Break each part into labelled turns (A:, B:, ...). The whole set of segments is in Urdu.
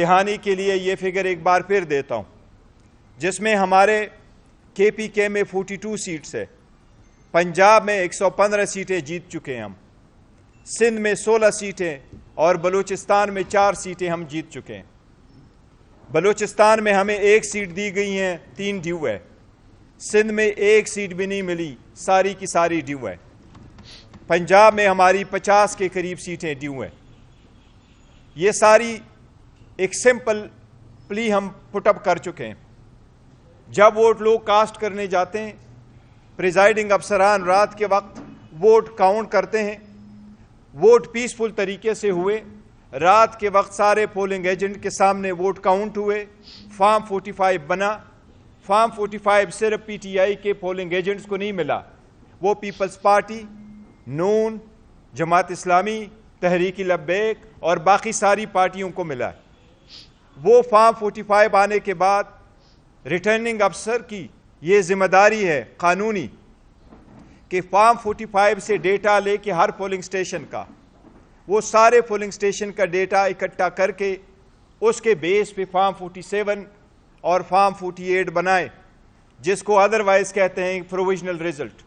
A: دہانی کے لیے یہ فگر ایک بار پھر دیتا ہوں، جس میں ہمارے KPK میں 42 سیٹس ہے، پنجاب میں 115 سیٹیں جیت چکے ہیں ہم، سندھ میں 16 سیٹیں اور بلوچستان میں 4 سیٹیں ہم جیت چکے ہیں۔ بلوچستان میں ہمیں 1 سیٹ دی گئی ہیں، 3 ڈیو ہے۔ سندھ میں 1 سیٹ بھی نہیں ملی، ساری کی ساری ڈیو ہے۔ پنجاب میں ہماری 50 کے قریب سیٹیں ڈیو ہیں۔ یہ ساری ایک سمپل پلی ہم پٹ اپ کر چکے ہیں۔ جب ووٹ لوگ کاسٹ کرنے جاتے ہیں، پریزائڈنگ افسران رات کے وقت ووٹ کاؤنٹ کرتے ہیں، ووٹ پیسفل طریقے سے ہوئے، رات کے وقت سارے پولنگ ایجنٹ کے سامنے ووٹ کاؤنٹ ہوئے، فارم 45 بنا۔ فارم 45 صرف PTI کے پولنگ ایجنٹس کو نہیں ملا، وہ پیپلز پارٹی، نون، جماعت اسلامی، تحریک لبیک اور باقی ساری پارٹیوں کو ملا۔ وہ فارم 45 آنے کے بعد ریٹرننگ افسر کی یہ ذمہ داری ہے قانونی کہ فارم 45 سے ڈیٹا لے کے ہر پولنگ سٹیشن کا، وہ سارے پولنگ سٹیشن کا ڈیٹا اکٹھا کر کے اس کے بیس پہ فارم 47 اور فارم 48 بنائے، جس کو ادروائز کہتے ہیں پروویژنل رزلٹ۔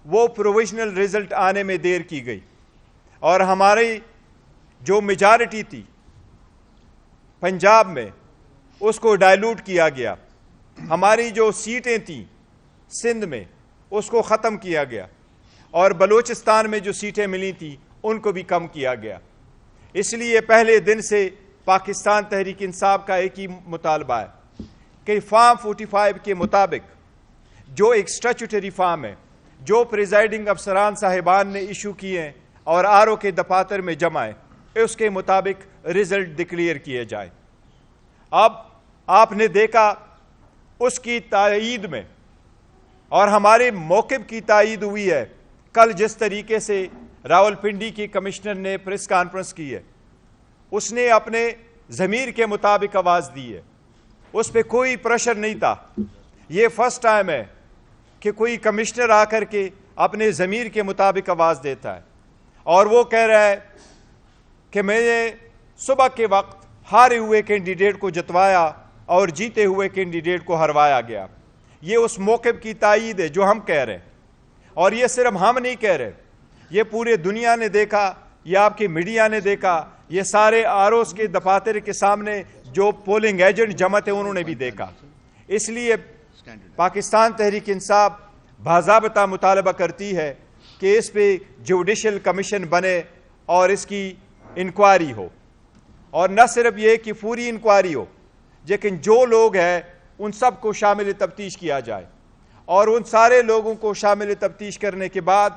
A: وہ پروویژنل رزلٹ آنے میں دیر کی گئی اور ہماری جو میجارٹی تھی پنجاب میں اس کو ڈائلوٹ کیا گیا، ہماری جو سیٹیں تھیں سندھ میں اس کو ختم کیا گیا، اور بلوچستان میں جو سیٹیں ملی تھیں ان کو بھی کم کیا گیا۔ اس لیے پہلے دن سے پاکستان تحریک انصاف کا ایک ہی مطالبہ ہے کہ فارم 45 کے مطابق جو ایک سٹیچوٹری فارم ہے، جو پریزائڈنگ افسران صاحبان نے ایشو کیے ہیں اور RO کے دفاتر میں جمع ہے، اس کے مطابق رزلٹ ڈکلیئر کیے جائیں۔ اب آپ نے دیکھا اس کی تائید میں اور ہمارے موقف کی تائید ہوئی ہے۔ کل جس طریقے سے راولپنڈی کی کمشنر نے پریس کانفرنس کی ہے، اس نے اپنے ضمیر کے مطابق آواز دی ہے، اس پہ کوئی پریشر نہیں تھا۔ یہ فرسٹ ٹائم ہے کہ کوئی کمشنر آ کر کے اپنے ضمیر کے مطابق آواز دیتا ہے، اور وہ کہہ رہا ہے کہ میں نے صبح کے وقت ہارے ہوئے کینڈیڈیٹ کو جتوایا اور جیتے ہوئے کینڈیڈیٹ کو ہروایا گیا۔ یہ اس موقف کی تائید ہے جو ہم کہہ رہے ہیں، اور یہ صرف ہم نہیں کہہ رہے، یہ پورے دنیا نے دیکھا، یہ آپ کی میڈیا نے دیکھا، یہ سارے ROs کے دفاتر کے سامنے جو پولنگ ایجنٹ جمع تھے انہوں نے بھی دیکھا۔ اس لیے پاکستان تحریک انصاف باضابطہ مطالبہ کرتی ہے کہ اس پہ جوڈیشل کمیشن بنے اور اس کی انکوائری ہو، اور نہ صرف یہ کہ پوری انکوائری ہو، لیکن جو لوگ ہیں ان سب کو شامل تفتیش کیا جائے، اور ان سارے لوگوں کو شامل تفتیش کرنے کے بعد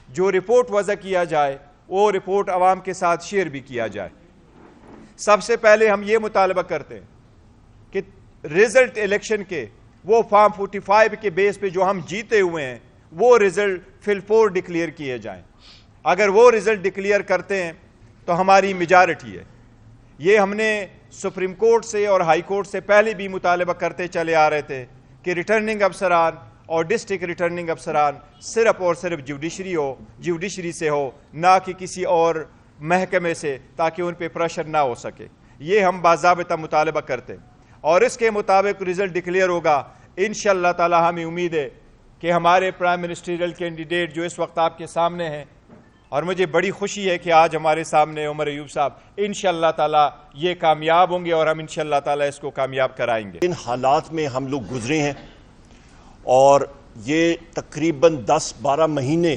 A: جو رپورٹ وضع کیا جائے وہ رپورٹ عوام کے ساتھ شیئر بھی کیا جائے۔ سب سے پہلے ہم یہ مطالبہ کرتے ہیں کہ رزلٹ الیکشن کے وہ فارم 45 کے بیس پہ جو ہم جیتے ہوئے ہیں وہ رزلٹ فل 4 ڈکلیئر کیے جائیں۔ اگر وہ رزلٹ ڈکلیئر کرتے ہیں تو ہماری میجارٹی ہے۔ یہ ہم نے سپریم کورٹ سے اور ہائی کورٹ سے پہلے بھی مطالبہ کرتے چلے آ رہے تھے کہ ریٹرننگ افسران اور ڈسٹرکٹ ریٹرننگ افسران صرف اور صرف جوڈیشری سے ہو، نہ کہ کسی اور محکمے سے، تاکہ ان پہ پریشر نہ ہو سکے۔ یہ ہم باضابطہ مطالبہ کرتے ہیں، اور اس کے مطابق رزلٹ ڈکلیئر ہوگا۔ انشاءاللہ تعالی ہمیں امید ہے کہ ہمارے پرائم منسٹریل کینڈیڈیٹ جو اس وقت آپ کے سامنے ہیں، اور مجھے بڑی خوشی ہے کہ آج ہمارے سامنے عمر ایوب صاحب، انشاءاللہ تعالی یہ کامیاب ہوں گے، اور ہم انشاءاللہ تعالی اس کو کامیاب کرائیں گے۔
B: ان حالات میں ہم لوگ گزرے ہیں، اور یہ تقریباً 10-12 مہینے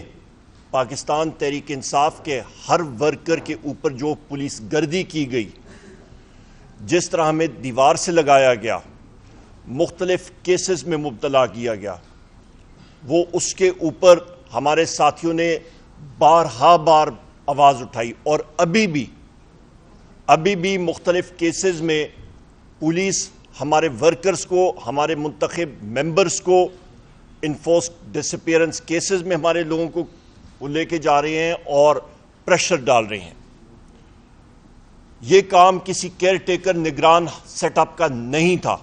B: پاکستان تحریک انصاف کے ہر ورکر کے اوپر جو پولیس گردی کی گئی، جس طرح ہمیں دیوار سے لگایا گیا، مختلف کیسز میں مبتلا کیا گیا، وہ اس کے اوپر ہمارے ساتھیوں نے بار آواز اٹھائی، اور ابھی بھی مختلف کیسز میں پولیس ہمارے ورکرز کو، ہمارے منتخب ممبرز کو انفورسڈ ڈسپیئرنس کیسز میں ہمارے لوگوں کو وہ لے کے جا رہے ہیں اور پریشر ڈال رہے ہیں۔ یہ کام کسی کیئر ٹیکر نگران سیٹ اپ کا نہیں تھا،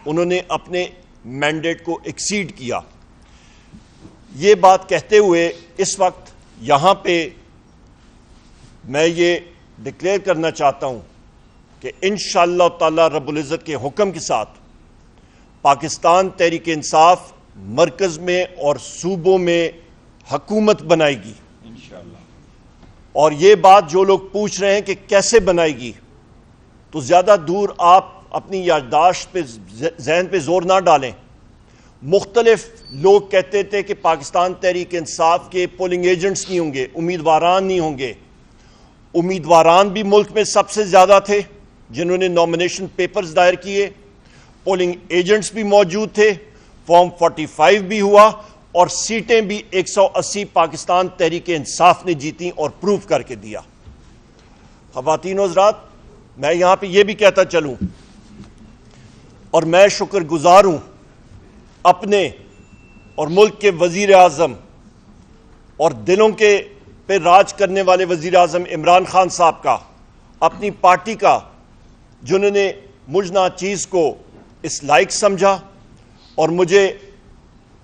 B: انہوں نے اپنے مینڈیٹ کو ایکسیڈ کیا۔ یہ بات کہتے ہوئے اس وقت یہاں پہ میں یہ ڈکلیئر کرنا چاہتا ہوں کہ انشاءاللہ تعالی رب العزت کے حکم کے ساتھ پاکستان تحریک انصاف مرکز میں اور صوبوں میں حکومت بنائے گی اور یہ بات جو لوگ پوچھ رہے ہیں کہ کیسے بنائے گی تو زیادہ دور آپ اپنی یادداشت پہ ذہن پہ زور نہ ڈالیں. مختلف لوگ کہتے تھے کہ پاکستان تحریک انصاف کے پولنگ ایجنٹس نہیں ہوں گے, امیدواران نہیں ہوں گے. امیدواران بھی ملک میں سب سے زیادہ تھے جنہوں نے نامینیشن پیپرز دائر کیے, پولنگ ایجنٹس بھی موجود تھے, فارم 45 بھی ہوا اور سیٹیں بھی 180 پاکستان تحریک انصاف نے جیتیں اور پروف کر کے دیا. خواتین و حضرات, میں یہاں پہ یہ بھی کہتا چلوں اور میں شکر گزار ہوں اپنے اور ملک کے وزیر اعظم اور دلوں کے پہ راج کرنے والے وزیر اعظم عمران خان صاحب کا, اپنی پارٹی کا, جنہوں نے مجھ ناچیز کو اس لائق سمجھا اور مجھے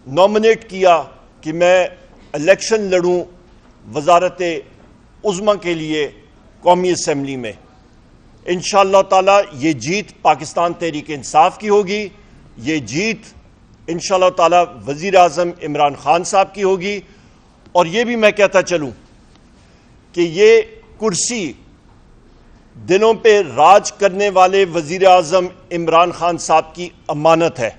B: نامنیٹ کیا کہ میں الیکشن لڑوں وزارت عظمیٰ کے لیے قومی اسمبلی میں. انشاءاللہ تعالی یہ جیت پاکستان تحریک انصاف کی ہوگی, یہ جیت انشاءاللہ تعالی وزیر اعظم عمران خان صاحب کی ہوگی. اور یہ بھی میں کہتا چلوں کہ یہ کرسی دلوں پہ راج کرنے والے وزیر اعظم عمران خان صاحب کی امانت ہے.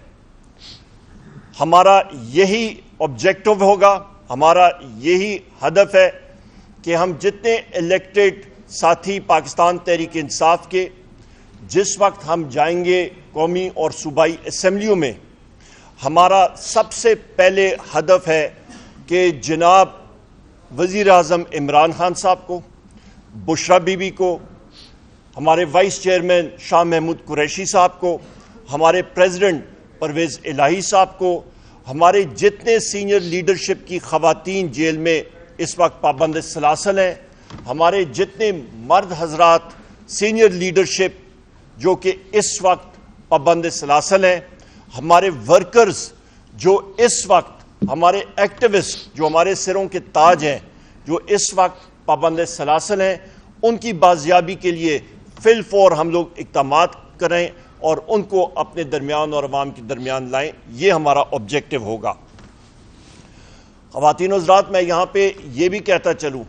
B: ہمارا یہی آبجیکٹو ہوگا, ہمارا یہی ہدف ہے کہ ہم جتنے الیکٹڈ ساتھی پاکستان تحریک انصاف کے جس وقت ہم جائیں گے قومی اور صوبائی اسمبلیوں میں, ہمارا سب سے پہلے ہدف ہے کہ جناب وزیر اعظم عمران خان صاحب کو, بشرا بی بی کو, ہمارے وائس چیئرمین شاہ محمود قریشی صاحب کو, ہمارے پریزیڈنٹ پرویز الہی صاحب کو, ہمارے جتنے سینئر لیڈرشپ کی خواتین جیل میں اس وقت پابند سلاسل ہیں, ہمارے جتنے مرد حضرات سینئر لیڈرشپ جو کہ اس وقت پابند سلاسل ہیں, ہمارے ورکرز جو اس وقت, ہمارے ایکٹیوسٹ جو ہمارے سروں کے تاج ہیں جو اس وقت پابند سلاسل ہیں, ان کی بازیابی کے لیے فی الفور ہم لوگ اقدامات کریں اور ان کو اپنے درمیان اور عوام کے درمیان لائیں. یہ ہمارا آبجیکٹو ہوگا. خواتین و حضرات, میں یہاں پہ یہ بھی کہتا چلوں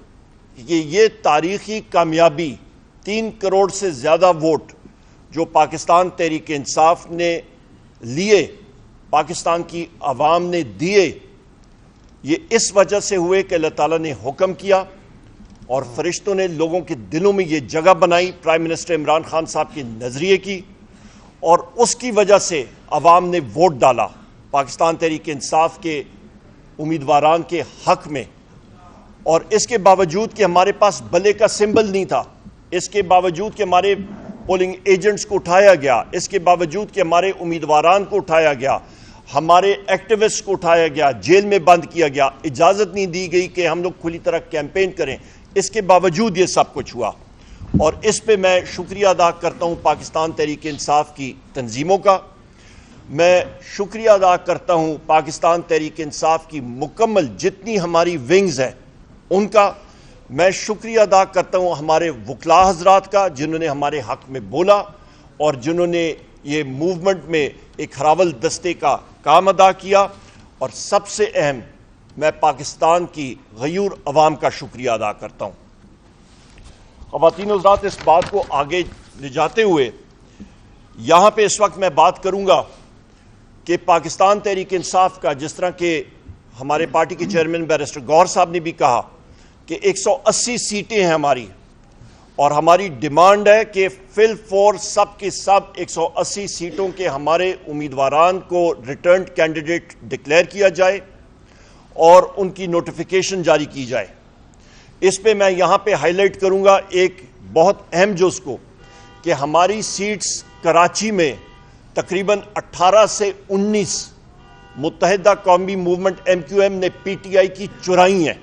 B: کہ یہ تاریخی کامیابی 3 کروڑ سے زیادہ ووٹ جو پاکستان تحریک انصاف نے لیے, پاکستان کی عوام نے دیے, یہ اس وجہ سے ہوئے کہ اللہ تعالیٰ نے حکم کیا اور فرشتوں نے لوگوں کے دلوں میں یہ جگہ بنائی پرائم منسٹر عمران خان صاحب کے نظریے کی, اور اس کی وجہ سے عوام نے ووٹ ڈالا پاکستان تحریک انصاف کے امیدواران کے حق میں. اور اس کے باوجود کہ ہمارے پاس بلے کا سمبل نہیں تھا, اس کے باوجود کہ ہمارے پولنگ ایجنٹس کو اٹھایا گیا, اس کے باوجود کہ ہمارے امیدواران کو اٹھایا گیا, ہمارے ایکٹیوسٹ کو اٹھایا گیا, جیل میں بند کیا گیا, اجازت نہیں دی گئی کہ ہم لوگ کھلی طرح کیمپین کریں, اس کے باوجود یہ سب کچھ ہوا. اور اس پہ میں شکریہ ادا کرتا ہوں پاکستان تحریک انصاف کی تنظیموں کا, میں شکریہ ادا کرتا ہوں پاکستان تحریک انصاف کی مکمل جتنی ہماری ونگز ہیں ان کا, میں شکریہ ادا کرتا ہوں ہمارے وکلاء حضرات کا جنہوں نے ہمارے حق میں بولا اور جنہوں نے یہ موومنٹ میں ایک ہراول دستے کا کام ادا کیا. اور سب سے اہم میں پاکستان کی غیور عوام کا شکریہ ادا کرتا ہوں. خواتین و حضرات, اس بات کو آگے لے جاتے ہوئے یہاں پہ اس وقت میں بات کروں گا کہ پاکستان تحریک انصاف کا, جس طرح کہ ہمارے پارٹی کے چیئرمین بیرسٹر گوہر صاحب نے بھی کہا کہ 180 سیٹیں ہیں ہماری, اور ہماری ڈیمانڈ ہے کہ فی الفور سب کے سب 180 سیٹوں کے ہمارے امیدواران کو ریٹرنڈ کینڈیڈیٹ ڈکلیئر کیا جائے اور ان کی نوٹیفیکیشن جاری کی جائے. اس پہ میں یہاں پہ ہائی لائٹ کروں گا ایک بہت اہم جز کو کہ ہماری سیٹس کراچی میں تقریباً 18 سے 19 متحدہ قومی موومنٹ MQM نے PTI کی چرائی ہیں.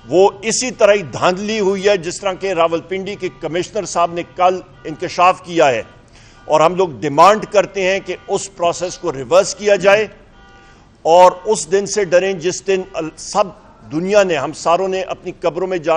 B: وہ اسی طرح ہی دھاندلی ہوئی ہے جس طرح کہ راولپنڈی کے کمشنر صاحب نے کل انکشاف کیا ہے, اور ہم لوگ ڈیمانڈ کرتے ہیں کہ اس پروسیس کو ریورس کیا جائے اور اس دن سے ڈریں جس دن سب دنیا نے, ہم ساروں نے اپنی قبروں میں جانا